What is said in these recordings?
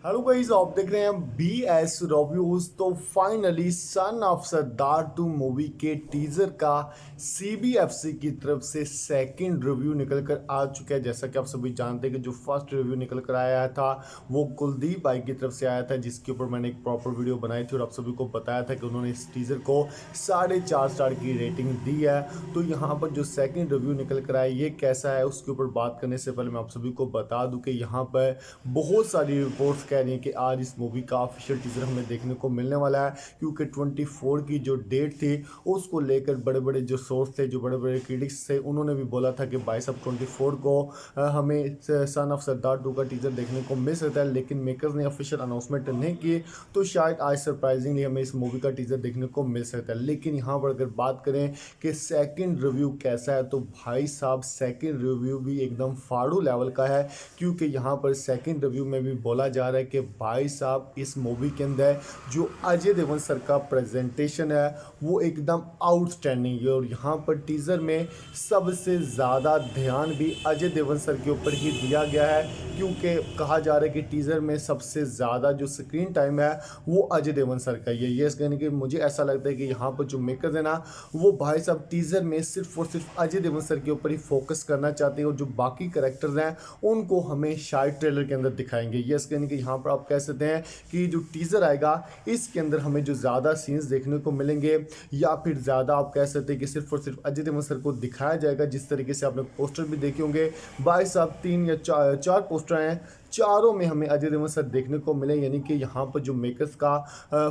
Hello guys, आप देख रहे हैं BS रिव्यूज। तो finally son of Sardar 2 movie के टीजर का CBFC की तरफ से सेकंड रिव्यू निकल कर आ चुका है। जैसा कि आप सभी जानते हैं कि जो फर्स्ट रिव्यू निकल कर आया था वो कुलदीप भाई की तरफ से आया था, जिसके ऊपर मैंने एक प्रॉपर वीडियो बनाई थी और आप सभी को बताया था कि उन्होंने इस टीजर को 4.5 स्टार की रेटिंग दी है। तो यहाँ पर जो सेकंड रिव्यू निकल कर आया ये कैसा है उसके ऊपर बात करने से पहले मैं आप सभी को बता दूं कि यहाँ पर बहुत सारी रिपोर्ट्स कह रही हैं कि आज इस मूवी का ऑफिशियल टीजर हमें देखने को मिलने वाला है, क्योंकि 24 की जो डेट थी उसको लेकर बड़े बड़े जो सोर्स थे, जो बड़े बड़े क्रिटिक्स थे, उन्होंने भी बोला था कि भाई साहब 24 को हमें सन ऑफ सरदार 2 का टीजर देखने को मिल सकता है। लेकिन मेकर्स ने ऑफिशियल अनाउंसमेंट नहीं की, तो शायद आज सरप्राइजिंगली हमें इस मूवी का टीजर देखने को मिल सकता है। लेकिन यहाँ पर अगर बात करें कि सेकंड रिव्यू कैसा है, तो भाई साहब सेकंड रिव्यू भी एकदम फाड़ू लेवल का है, क्योंकि यहाँ पर सेकंड रिव्यू में भी बोला जा रहा है कि भाई साहब इस मूवी के अंदर जो अजय देवगन सर का प्रेजेंटेशन है वो एकदम आउटस्टैंडिंग है। और यहाँ पर टीज़र में सबसे ज़्यादा ध्यान भी अजय देवगन सर के ऊपर ही दिया गया है, क्योंकि कहा जा रहा है कि टीज़र में सबसे ज़्यादा जो स्क्रीन टाइम है वो अजय देवगन सर का ही है। ये कहने कि मुझे ऐसा लगता है कि यहाँ पर जो मेकर्स है ना, वो भाई साहब टीज़र में सिर्फ और सिर्फ अजय देवगन सर के ऊपर ही फोकस करना चाहते हैं, और जो बाकी कैरेक्टर्स हैं उनको हमें शायद ट्रेलर के अंदर दिखाएंगे। ये कहने कि यहाँ पर आप कह सकते हैं कि जो टीज़र आएगा इसके अंदर हमें जो ज़्यादा सीन्स देखने को मिलेंगे, या फिर ज़्यादा आप कह सकते हैं कि सिर्फ और सिर्फ अजय देवगन सर को दिखाया जाएगा। जिस तरीके से आपने पोस्टर भी देखे होंगे, भाई साहब 3 या 4 पोस्टर हैं, चारों में हमें अजय देवगन सर देखने को मिले। यानी कि यहाँ पर जो मेकर्स का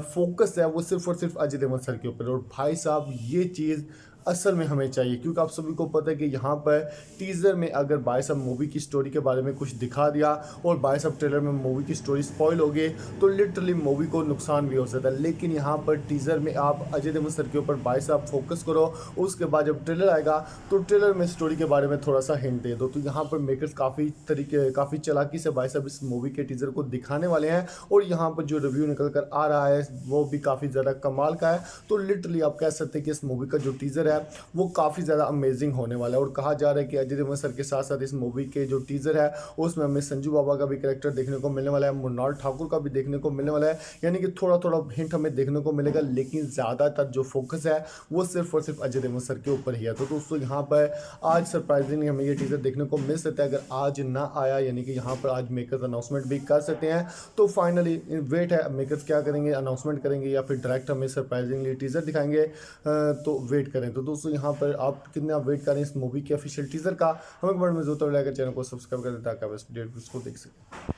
फोकस है वो सिर्फ और सिर्फ अजय देवगन सर के ऊपर। और भाई साहब ये चीज़ असल में हमें चाहिए, क्योंकि आप सभी को पता है कि यहाँ पर टीज़र में अगर भाई साहब मूवी की स्टोरी के बारे में कुछ दिखा दिया और भाई साहब ट्रेलर में मूवी की स्टोरी स्पॉइल हो गई तो लिटरली मूवी को नुकसान भी हो सकता है। लेकिन यहाँ पर टीज़र में आप अजय देवगन सर के ऊपर भाई साहब फोकस करो, उसके बाद जब ट्रेलर आएगा तो ट्रेलर में स्टोरी के बारे में थोड़ा सा हिंट दे दो। तो यहाँ पर मेकर्स काफ़ी चालाकी से भाई साहब इस मूवी के टीज़र को दिखाने वाले हैं, और यहाँ पर जो रिव्यू निकल कर आ रहा है वो भी काफ़ी ज़्यादा कमाल का है। तो लिटरली आप कह सकते हैं कि इस मूवी का जो टीज़र है वो काफ़ी ज़्यादा अमेजिंग होने वाला है। और कहा जा रहा है कि अजय देवगन सर के साथ साथ इस मूवी के जो टीज़र है उसमें हमें संजू बाबा का भी कैरेक्टर देखने को मिलने वाला है, मृणाल ठाकुर का भी देखने को मिलने वाला है। यानी कि थोड़ा थोड़ा हिंट हमें देखने को मिलेगा, लेकिन ज़्यादातर जो फोकस है वो सिर्फ और सिर्फ अजय देवगन सर के ऊपर ही है। तो दोस्तों यहाँ पर आज सरप्राइजिंगली हमें ये टीज़र देखने को मिल सकता है। अगर आज ना आया, यानी कि यहाँ पर आज मेकर्स अनाउंसमेंट भी कर सकते हैं, तो फाइनली वेट है मेकर्स क्या करेंगे, अनाउंसमेंट करेंगे या फिर डायरेक्ट हमें सरप्राइजिंगली टीज़र दिखाएंगे। तो वेट करें। तो दोस्तों यहाँ पर आप कितने वेट करें इस मूवी के ऑफिशियल टीज़र का, हमें कमेंट में जरूर तो लाइक चैनल को सब्सक्राइब कर दें ताकि आप इस अपडेट को देख सकें।